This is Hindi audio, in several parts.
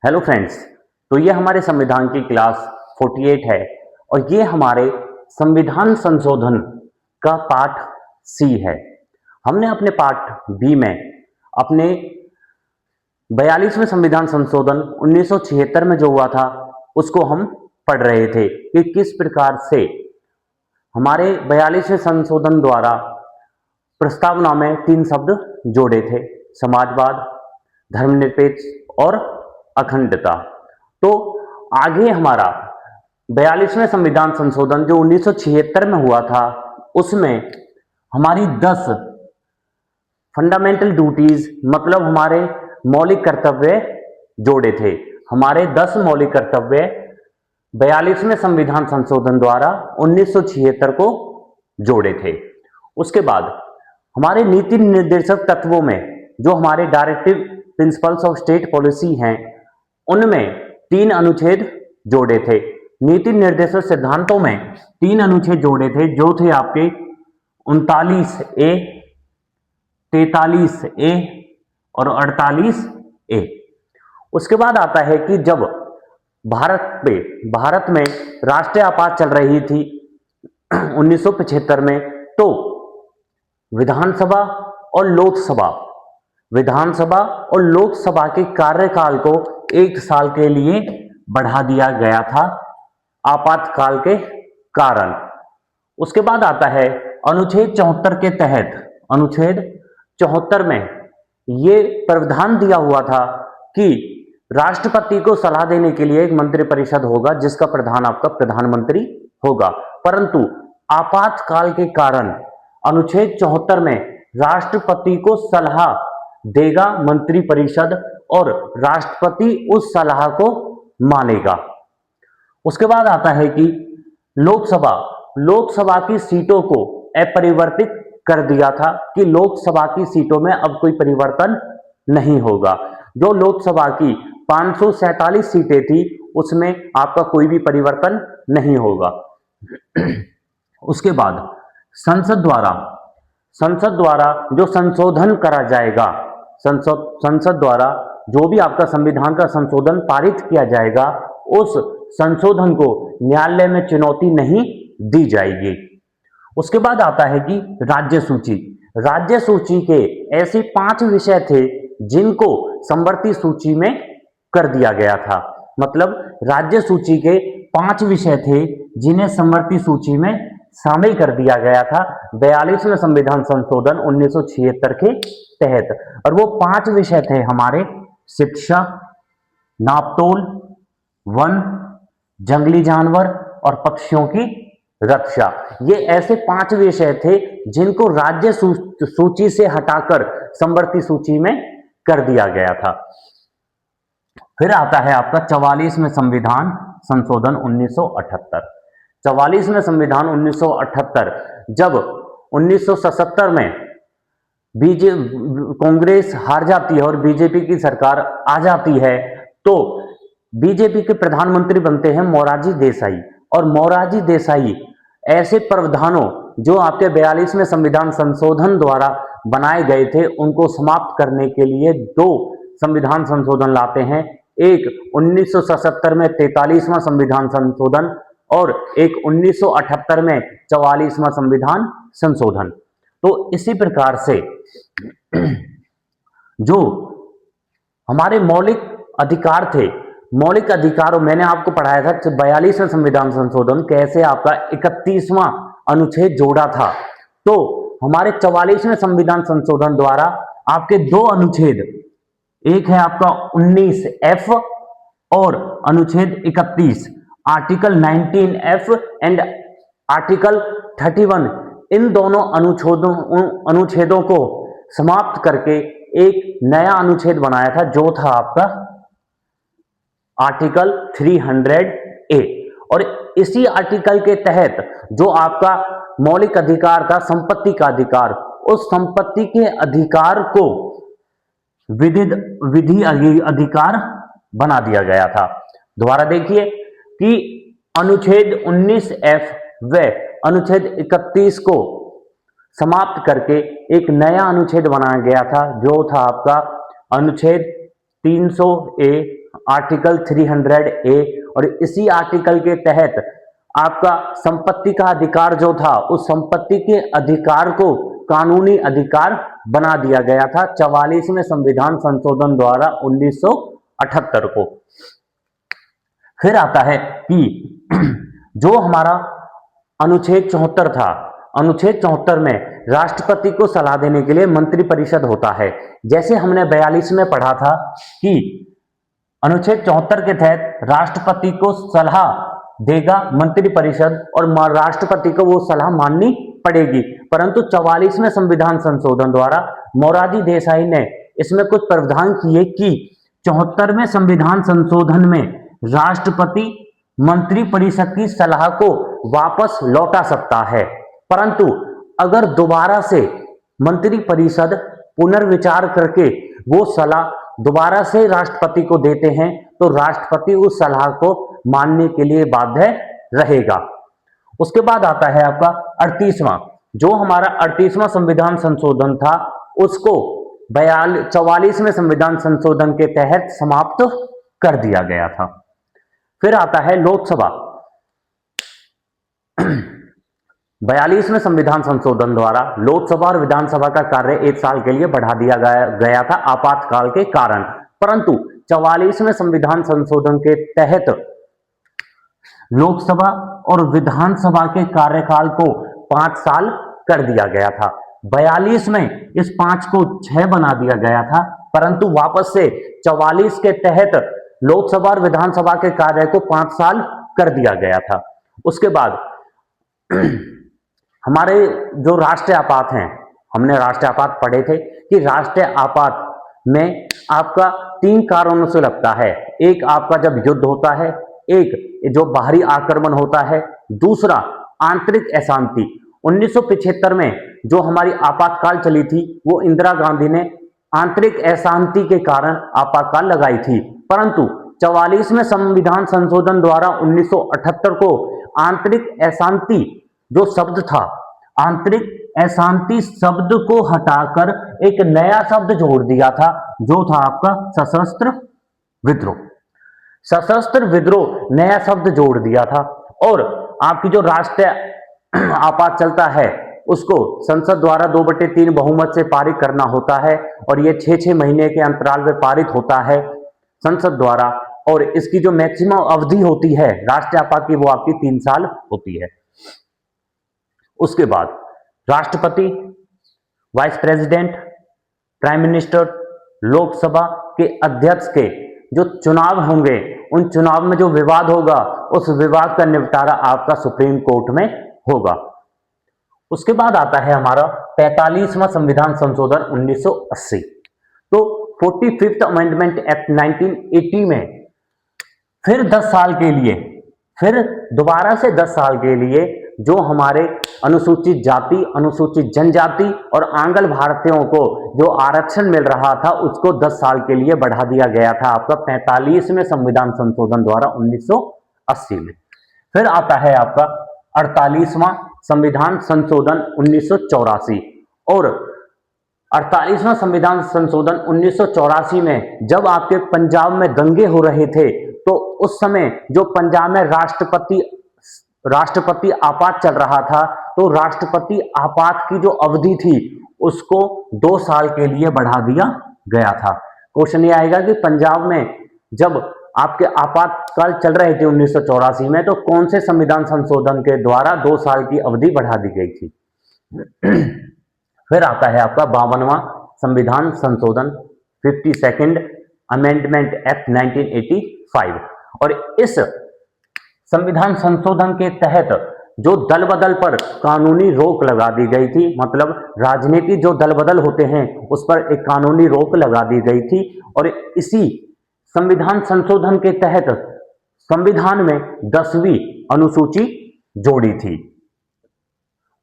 Hello friends. तो ये हमारे संविधान की क्लास 48 है और ये हमारे संविधान संशोधन का पार्ट सी है। हमने अपने पार्ट बी में अपने 42वें संविधान संशोधन 1976 में जो हुआ था उसको हम पढ़ रहे थे कि किस प्रकार से हमारे 42वें संशोधन द्वारा प्रस्तावना में 3 शब्द जोड़े थे: समाजवाद, धर्मनिरपेक्ष और अखंडता। तो आगे हमारा 42वें संविधान संशोधन जो 1976 में हुआ था उसमें हमारी 10 फंडामेंटल ड्यूटीज मतलब हमारे मौलिक कर्तव्य जोड़े थे। हमारे 10 मौलिक कर्तव्य 42वें संविधान संशोधन द्वारा 1976 को जोड़े थे। उसके बाद हमारे नीति निर्देशक तत्वों में जो हमारे directive principles of state policy हैं उनमें 3 अनुच्छेद जोड़े थे। नीति निर्देशक सिद्धांतों में 3 अनुच्छेद जोड़े थे जो थे आपके 39A, 43A और 48A। उसके बाद आता है कि जब भारत में राष्ट्रीय आपात चल रही थी 1975 में, तो विधानसभा और लोकसभा के कार्यकाल को 1 साल के लिए बढ़ा दिया गया था आपातकाल के कारण। उसके बाद आता है अनुच्छेद 74 के तहत, अनुच्छेद 74 में ये प्रावधान दिया हुआ था कि राष्ट्रपति को सलाह देने के लिए एक मंत्रिपरिषद होगा जिसका प्रधान आपका प्रधानमंत्री होगा। परंतु आपातकाल के कारण अनुच्छेद 74 में राष्ट्रपति को सलाह देगा मंत्रिपरिषद और राष्ट्रपति उस सलाह को मानेगा। उसके बाद आता है कि लोकसभा की सीटों को अपरिवर्तित कर दिया था कि लोकसभा की सीटों में अब कोई परिवर्तन नहीं होगा। जो लोकसभा की 547 सीटें थी उसमें आपका कोई भी परिवर्तन नहीं होगा। उसके बाद संसद द्वारा जो संशोधन करा जाएगा, संसद द्वारा जो भी आपका संविधान का संशोधन पारित किया जाएगा उस संशोधन को न्यायालय में चुनौती नहीं दी जाएगी। उसके बाद आता है कि राज्य सूची के ऐसे 5 विषय थे जिनको समवर्ती सूची में कर दिया गया था। मतलब राज्य सूची के 5 विषय थे जिन्हें समवर्ती सूची में शामिल कर दिया गया था 42वें संविधान संशोधन 1976 के तहत। और वो 5 विषय थे हमारे: शिक्षा, नापतोल, वन, जंगली जानवर और पक्षियों की रक्षा। ये ऐसे 5 विषय थे जिनको राज्य सूची से हटाकर समवर्ती सूची में कर दिया गया था। फिर आता है आपका 44वें संविधान संशोधन 1978। 44वें संविधान 1978 जब 1977 में कांग्रेस हार जाती है और बीजेपी की सरकार आ जाती है तो बीजेपी के प्रधानमंत्री बनते हैं मोरारजी देसाई। और मोरारजी देसाई ऐसे प्रावधानों जो आपके 42वें संविधान संशोधन द्वारा बनाए गए थे उनको समाप्त करने के लिए 2 संविधान संशोधन लाते हैं। एक 1977 में 43वां संविधान संशोधन और एक 1978 में 44वां संविधान संशोधन। तो इसी प्रकार से जो हमारे मौलिक अधिकार थे, मौलिक अधिकारों मैंने आपको पढ़ाया था 42वें संविधान संशोधन कैसे आपका 31वां अनुच्छेद जोड़ा था। तो हमारे 44वें संविधान संशोधन द्वारा आपके 2 अनुच्छेद, एक है आपका 19F और अनुच्छेद 31, आर्टिकल 19F एंड आर्टिकल 31, इन दोनों अनुच्छेदों को समाप्त करके एक नया अनुच्छेद बनाया था जो था आपका आर्टिकल 300A। और इसी आर्टिकल के तहत जो आपका मौलिक अधिकार था संपत्ति का अधिकार, उस संपत्ति के अधिकार को विधि अधिकार बना दिया गया था। दोबारा देखिए कि अनुच्छेद 19F व अनुच्छेद 31 को समाप्त करके एक नया अनुच्छेद बनाया गया था जो था आपका अनुच्छेद 300A, आर्टिकल 300A, और इसी आर्टिकल के तहत आपका संपत्ति का अधिकार जो था, उस संपत्ति के अधिकार को कानूनी अधिकार बना दिया गया था 44वें संविधान संशोधन द्वारा 1978 को। फिर आता है कि जो हमारा अनुच्छेद 74 था, अनुच्छेद 74 में राष्ट्रपति को सलाह देने के लिए मंत्रिपरिषद होता है। जैसे हमने 42 में पढ़ा था कि अनुच्छेद 74 के तहत राष्ट्रपति को सलाह देगा मंत्रिपरिषद और राष्ट्रपति को वो सलाह माननी पड़ेगी, परंतु 44वें संविधान संशोधन द्वारा मोरारजी देसाई ने इसमें कुछ प्रावधान किए कि 74वें संविधान संशोधन में राष्ट्रपति मंत्रिपरिषद की सलाह को वापस लौटा सकता है, परंतु अगर दोबारा से मंत्रिपरिषद पुनर्विचार करके वो सलाह दोबारा से राष्ट्रपति को देते हैं तो राष्ट्रपति उस सलाह को मानने के लिए बाध्य रहेगा। उसके बाद आता है आपका 38वां, जो हमारा 38वां संविधान संशोधन था उसको 44वें संविधान संशोधन के तहत समाप्त कर दिया गया था। फिर आता है लोकसभा। 42वें संविधान संशोधन द्वारा लोकसभा और विधानसभा का कार्य 1 साल के लिए बढ़ा दिया गया था आपातकाल के कारण, परंतु 44वें संविधान संशोधन के तहत लोकसभा और विधानसभा के कार्यकाल को 5 साल कर दिया गया था। 42 में इस 5 को 6 बना दिया गया था, परंतु वापस से 44 के तहत लोकसभा और विधानसभा के कार्य को 5 साल कर दिया गया था। उसके बाद हमारे जो राष्ट्रीय आपात हैं, हमने राष्ट्रीय आपात पढ़े थे कि राष्ट्रीय आपात में आपका 3 कारणों से लगता है। एक आपका जब युद्ध होता है, एक जो बाहरी आक्रमण होता है, दूसरा आंतरिक अशांति। 1975 में जो हमारी आपातकाल चली थी वो इंदिरा गांधी ने आंतरिक अशांति के कारण आपातकाल लगाई थी, परंतु 44वें संविधान संशोधन द्वारा 1978 को आंतरिक अशांति जो शब्द था, आंतरिक अशांति शब्द को हटाकर एक नया शब्द जोड़ दिया था, जो था आपका सशस्त्र विद्रोह। सशस्त्र विद्रोह नया शब्द जोड़ दिया था, और आपकी जो राष्ट्रीय आपात चलता है उसको संसद द्वारा 2/3 बहुमत से पारित करना होता है, और ये 6-6 महीने के अंतराल में पारित होता है संसद द्वारा, और इसकी जो मैक्सिमम अवधि होती है राष्ट्रीय आपात की वो आपकी 3 साल होती है। उसके बाद राष्ट्रपति, vice president, prime minister, Lok Sabha के अध्यक्ष के जो चुनाव होंगे, उन चुनाव में जो विवाद होगा उस विवाद का निपटारा आपका सुप्रीम कोर्ट में होगा। उसके बाद आता है हमारा 45वां संविधान संशोधन 1980। तो 45th अमेंडमेंट एक्ट 1980 में फिर 10 साल के लिए, फिर दोबारा से 10 साल के लिए जो हमारे अनुसूचित जाति, अनुसूचित जनजाति और आंगल भारतीयों को जो आरक्षण मिल रहा था उसको 10 साल के लिए बढ़ा दिया गया था आपका 45वें संविधान संशोधन द्वारा 1980 में। फिर आता है आपका 48वां संविधान संशोधन 1984, और 48वां संविधान संशोधन 1984 में जब आपके पंजाब में दंगे हो रहे थे तो उस समय जो पंजाब में राष्ट्रपति आपात चल रहा था, तो राष्ट्रपति आपात की जो अवधि थी उसको 2 साल के लिए बढ़ा दिया गया था। क्वेश्चन ये आएगा कि पंजाब में जब आपके आपातकाल चल रहे थे 1984 में, तो कौन से संविधान संशोधन के द्वारा 2 साल की अवधि बढ़ा दी गई थी। फिर आता है आपका 52वां संविधान संशोधन 52nd अमेंडमेंट एक्ट 1985, और इस संविधान संशोधन के तहत जो दल बदल पर कानूनी रोक लगा दी गई थी, मतलब राजनीति जो दल बदल होते हैं उस पर एक कानूनी रोक लगा दी गई थी, और इसी संविधान संशोधन के तहत संविधान में 10वीं अनुसूची जोड़ी थी।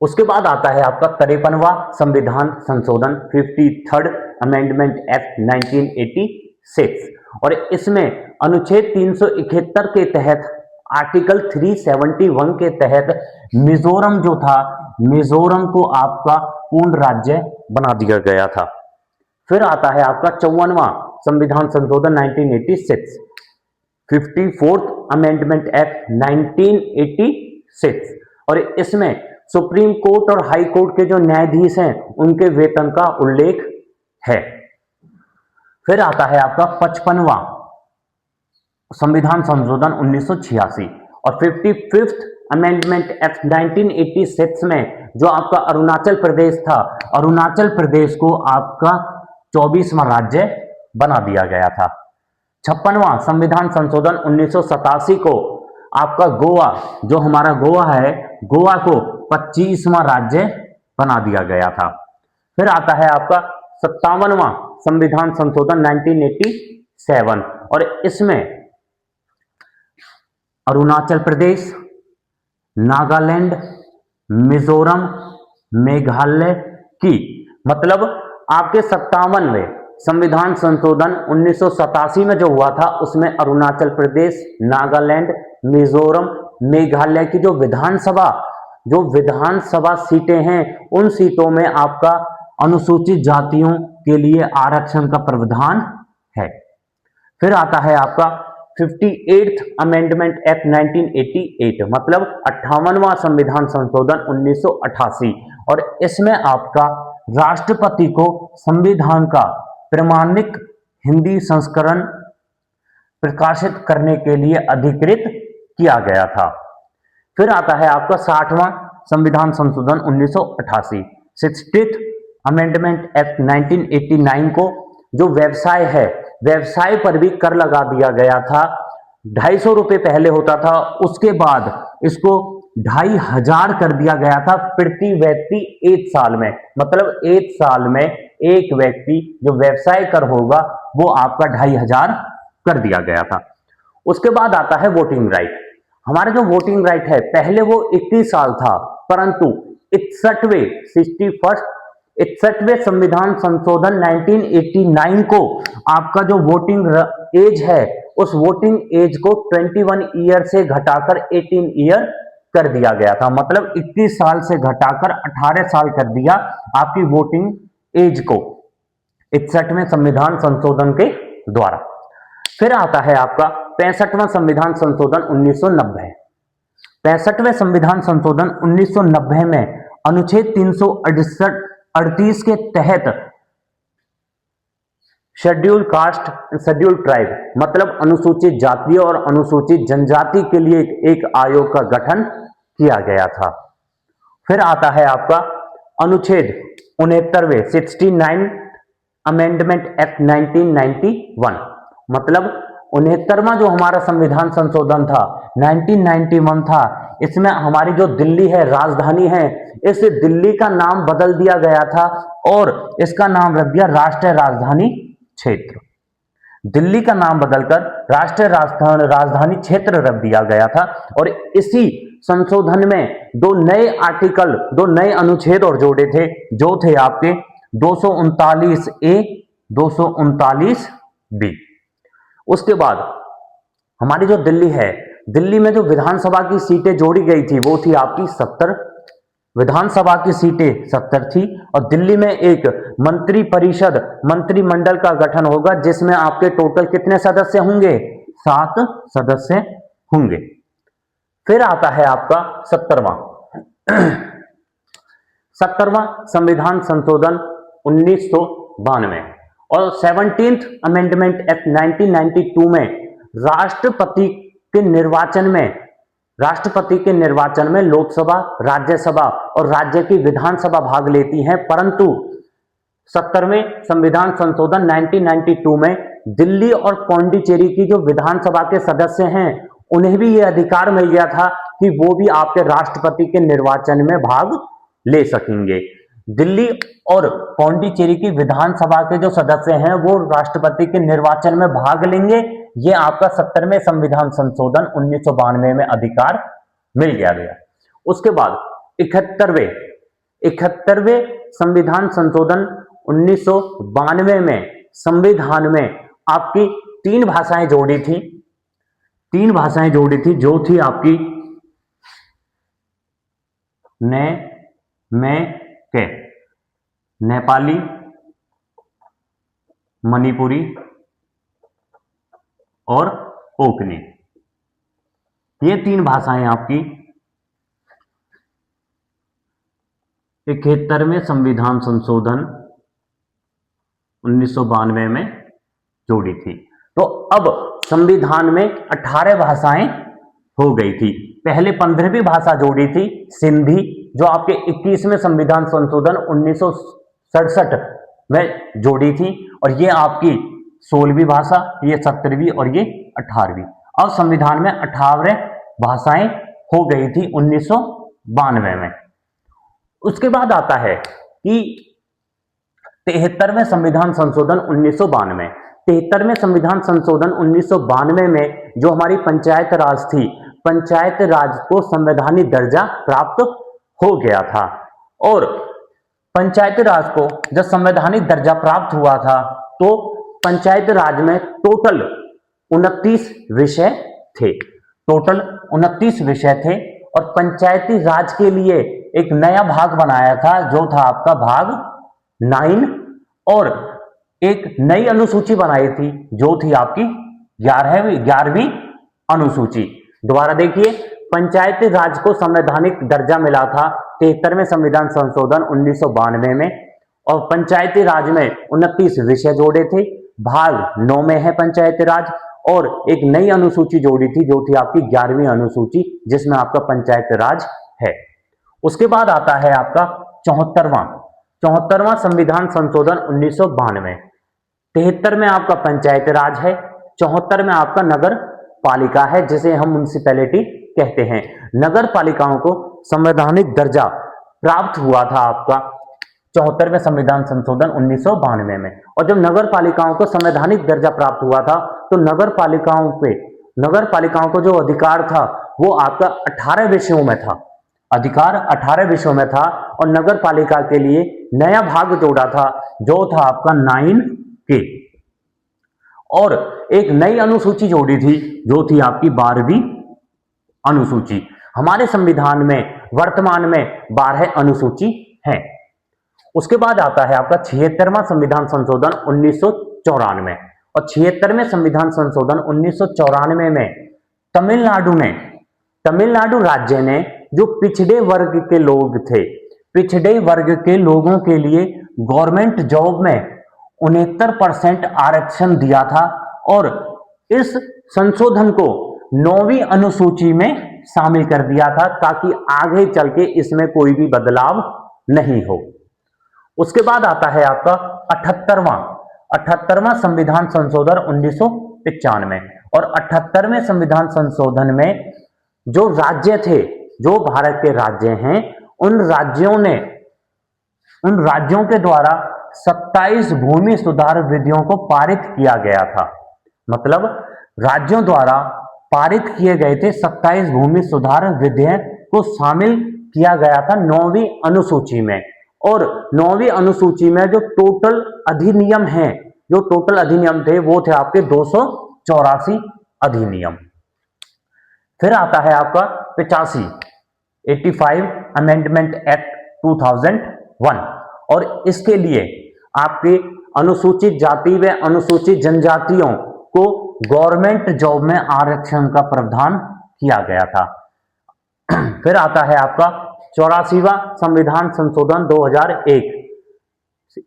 उसके बाद आता है आपका 53वां संविधान संशोधन 53rd अमेंडमेंट एक्ट 1986, और इसमें अनुच्छेद 371 के तहत आर्टिकल 371 के तहत मिजोरम जो था, मिजोरम को आपका पूर्ण राज्य बना दिया गया था। फिर आता है आपका 54वां संविधान संशोधन 1986, 54th अमेंडमेंट एक्ट 1986 और इसमें सुप्रीम कोर्ट और हाई कोर्ट के जो न्यायाधीश हैं उनके वेतन का उल्लेख है। फिर आता है आपका 55वां संविधान संशोधन 1986 और 55th अमेंडमेंट एक्ट 1986 में जो आपका अरुणाचल प्रदेश था, अरुणाचल प्रदेश को आपका 24वां राज्य बना दिया गया था। 56वां संविधान संशोधन 1987 को आपका गोवा, जो हमारा गोवा है, गोवा को 25वां राज्य बना दिया गया था। फिर आता है आपका 57वां संविधान संशोधन 1987 और इसमें अरुणाचल प्रदेश, नागालैंड, मिजोरम, मेघालय की, मतलब आपके 57वें संविधान संशोधन 1987 में जो हुआ था उसमें अरुणाचल प्रदेश, नागालैंड, मिजोरम, मेघालय की जो विधानसभा सीटें हैं उन सीटों में आपका अनुसूचित जातियों के लिए आरक्षण का प्रावधान है। फिर आता है आपका 58th अमेंडमेंट एक्ट 1988 मतलब 58वां संविधान संशोधन 1988 और इसमें आपका राष्ट्रपति को संविधान का प्रमाणिक हिंदी संस्करण प्रकाशित करने के लिए अधिकृत किया गया था। फिर आता है आपका 60वां संविधान संशोधन 1988, 60th अमेंडमेंट एक्ट 1989 को जो व्यवसाय है, व्यवसाय पर भी कर लगा दिया गया था। 250 रुपये पहले होता था, उसके बाद इसको 2500 कर दिया गया था प्रति व्यक्ति 1 साल में, मतलब 1 साल में एक व्यक्ति जो व्यवसाय कर होगा वो आपका 2500 कर दिया गया था। उसके बाद आता है वोटिंग राइट। हमारा जो वोटिंग राइट है पहले वो 21 साल था, परंतु 61वें संविधान संशोधन 1989 को आपका जो वोटिंग एज है उस वोटिंग एज को 21 ईयर से घटाकर 18 ईयर कर दिया गया था, मतलब 21 साल से घटाकर 18 साल कर दिया आपकी वोटिंग एज को 61वें संविधान संशोधन के द्वारा। फिर आता है आपका 65वां संविधान संशोधन 1990। 65वें संविधान संशोधन 1990 में अनुच्छेद 338 के तहत शेड्यूल कास्ट, शेड्यूल ट्राइब मतलब अनुसूचित जाति और अनुसूचित जनजाति के लिए एक आयोग का गठन किया गया था। फिर आता है आपका अनुच्छेद 69वें 69 अमेंडमेंट एक्ट 1991 मतलब 69वां जो हमारा संविधान संशोधन था 1991 था, इसमें हमारी जो दिल्ली है राजधानी है, इस दिल्ली का नाम बदल दिया गया था और इसका नाम रख दिया राष्ट्रीय राजधानी क्षेत्र। दिल्ली का नाम बदलकर राष्ट्रीय राजधानी क्षेत्र रख दिया गया था और इसी संशोधन में 2 नए आर्टिकल, 2 नए अनुच्छेद और जोड़े थे, जो थे आपके 239A, 239B। उसके बाद हमारी जो दिल्ली है, दिल्ली में जो विधानसभा की सीटें जोड़ी गई थी वो थी आपकी 70, विधानसभा की सीटें 70 थी और दिल्ली में एक मंत्री परिषद, मंत्रिमंडल का गठन होगा जिसमें आपके टोटल कितने सदस्य होंगे? 7 सदस्य होंगे। फिर आता है आपका 70वां संविधान संशोधन 1992 और 17th अमेंडमेंट एक्ट 1992 में राष्ट्रपति के निर्वाचन में लोकसभा, राज्यसभा और राज्य की विधानसभा भाग लेती हैं, परंतु 70वें संविधान संशोधन 1992 में दिल्ली और पौंडीचेरी की जो विधानसभा के सदस्य हैं उन्हें भी यह अधिकार मिल गया था कि वो भी आपके राष्ट्रपति के निर्वाचन में भाग ले सकेंगे। दिल्ली और पौंडीचेरी की विधानसभा के जो सदस्य हैं वो राष्ट्रपति के निर्वाचन में भाग लेंगे। ये आपका 70वें संविधान संशोधन 1992 में अधिकार मिल गया। उसके बाद 71वें संविधान संशोधन 1992 में संविधान में आपकी 3 भाषाएं जोड़ी थी, 3 भाषाएं जोड़ी थी जो थी आपकी नेपाली, मणिपुरी और कोंकणी। ये 3 भाषाएं आपकी 71वें संविधान संशोधन 1992 में जोड़ी थी। तो अब संविधान में 18 भाषाएं हो गई थी। पहले 15वीं भाषा जोड़ी थी सिंधी, जो आपके 21वें संविधान संशोधन 1967 में जोड़ी थी, और ये आपकी 16वीं भाषा, ये 17वीं और ये 18वीं। अब संविधान में 18 भाषाएं हो गई थी 1992 में। उसके बाद आता है कि 73वें संविधान संशोधन 1992। 73वें संविधान संशोधन 1992 में जो हमारी पंचायत राज थी, पंचायत राज को संवैधानिक दर्जा प्राप्त हो गया था। और पंचायत राज को जब संवैधानिक दर्जा प्राप्त हुआ था तो पंचायत राज में टोटल 29 विषय थे। टोटल 29 विषय थे, और पंचायती राज के लिए एक नया भाग बनाया था, जो था आपका भाग 9, और एक नई अनुसूची बनाई थी, जो थी आपकी 11वीं अनुसूची। दोबारा देखिए, पंचायती राज को संवैधानिक दर्जा मिला था 73वें संविधान संशोधन 1992 में, और पंचायती राज में 29 विषय जोड़े थे। भाग 9 में है पंचायती राज, और एक नई अनुसूची जोड़ी थी, जो थी आपकी 11वीं अनुसूची, जिसमें आपका पंचायत राज है। उसके बाद आता है आपका 74वां संविधान संशोधन 1992। 73 में आपका पंचायत राज है, 74 में आपका नगर पालिका है, जिसे हम म्युनिसिपैलिटी कहते हैं। नगर पालिकाओं को संवैधानिक दर्जा प्राप्त हुआ था आपका 74वें संविधान संशोधन 1992 में। और जब नगर पालिकाओं को संवैधानिक दर्जा प्राप्त हुआ था तो नगर पालिकाओं को जो अधिकार था वो आपका 18 विषयों में था। अधिकार 18 विषयों में था, और नगर पालिका के लिए नया भाग जोड़ा था, जो था आपका 9K, और एक नई अनुसूची जोड़ी थी, जो थी आपकी 12वीं अनुसूची। हमारे संविधान में वर्तमान में 12 अनुसूची है। उसके बाद आता है आपका 76वां संविधान संशोधन 1994, और 76वें संविधान संशोधन 1994 में तमिलनाडु राज्य ने जो पिछड़े वर्ग के लोग थे, पिछड़े वर्ग के लोगों के लिए गवर्नमेंट जॉब में 69% आरक्षण दिया था, और इस संशोधन को 9वीं अनुसूची में शामिल कर दिया था, ताकि आगे चल के इसमें कोई भी बदलाव नहीं हो। उसके बाद आता है आपका 78वां संविधान संशोधन 1995, और 78वें संविधान संशोधन में जो राज्य थे, जो भारत के राज्य हैं, उन राज्यों के द्वारा 27 भूमि सुधार विधियों को पारित किया गया था। मतलब राज्यों द्वारा पारित किए गए थे 27 भूमि सुधार विधेयक को शामिल किया गया था 9वीं अनुसूची में। और 9वीं अनुसूची में जो टोटल अधिनियम थे वो थे आपके 284 अधिनियम। फिर आता है आपका 85 अमेंडमेंट एक्ट 2001, और इसके लिए आपके अनुसूचित जाति व अनुसूचित जनजातियों को गवर्नमेंट जॉब में आरक्षण का प्रावधान किया गया था। फिर आता है आपका 84वां संविधान संशोधन 2001,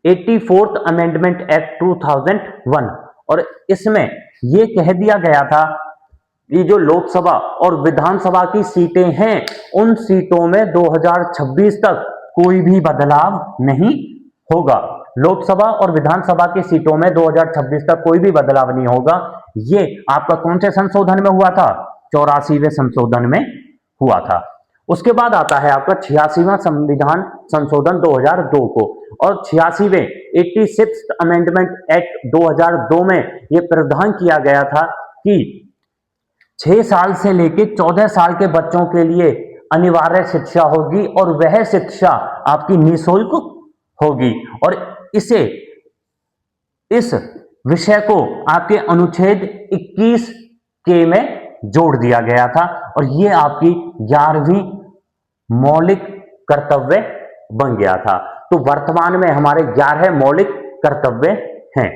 84th अमेंडमेंट एक्ट 2001, और इसमें यह कह दिया गया था कि जो लोकसभा और विधानसभा की सीटें हैं, उन सीटों में 2026 तक कोई भी बदलाव नहीं होगा। लोकसभा और विधानसभा की सीटों में 2026 तक कोई भी बदलाव नहीं होगा। ये आपका कौन से संशोधन में हुआ था? 84वें संशोधन में हुआ था। उसके बाद आता है आपका 86वां संविधान संशोधन 2002 को, और 86वें 86th अमेंडमेंट एक्ट 2002 में यह प्रावधान किया गया था कि 6 साल से लेकर 14 साल के बच्चों के लिए अनिवार्य शिक्षा होगी, और वह शिक्षा आपकी निःशुल्क होगी। और इस विषय को आपके अनुच्छेद 21K में जोड़ दिया गया था, और यह आपकी 11वीं मौलिक कर्तव्य बन गया था। तो वर्तमान में हमारे 11 मौलिक कर्तव्य हैं।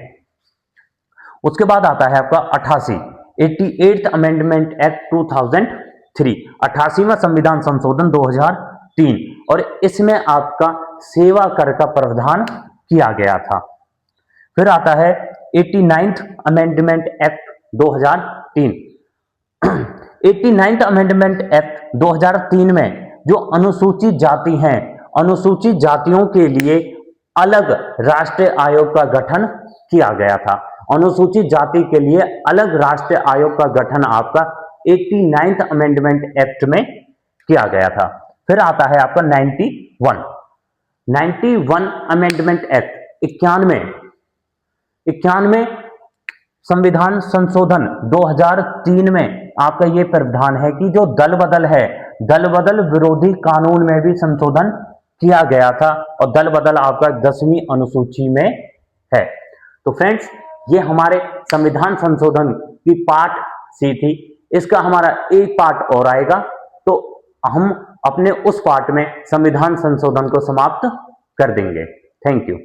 उसके बाद आता है आपका 88th अमेंडमेंट एक्ट 2003, 88वां संविधान संशोधन 2003, और इसमें आपका सेवा कर का प्रावधान किया गया था। फिर आता है 89th amendment act 2003। 89th amendment act 2003 में जो अनुसूचित जाति हैं, अनुसूचित जातियों के लिए अलग राष्ट्रीय आयोग का गठन किया गया था। अनुसूचित जाति के लिए अलग राष्ट्रीय आयोग का गठन आपका 89th अमेंडमेंट एक्ट में किया गया था। फिर आता है आपका 91 अमेंडमेंट एक्ट, 91 संविधान संशोधन 2003 में आपका यह प्रावधान है कि जो दल बदल है, दल बदल विरोधी कानून में भी संशोधन किया गया था, और दल बदल आपका 10वीं अनुसूची में है। तो फ्रेंड्स, ये हमारे संविधान संशोधन की पार्ट सी थी। इसका हमारा एक पार्ट और आएगा, तो हम अपने उस पार्ट में संविधान संशोधन को समाप्त कर देंगे। Thank you.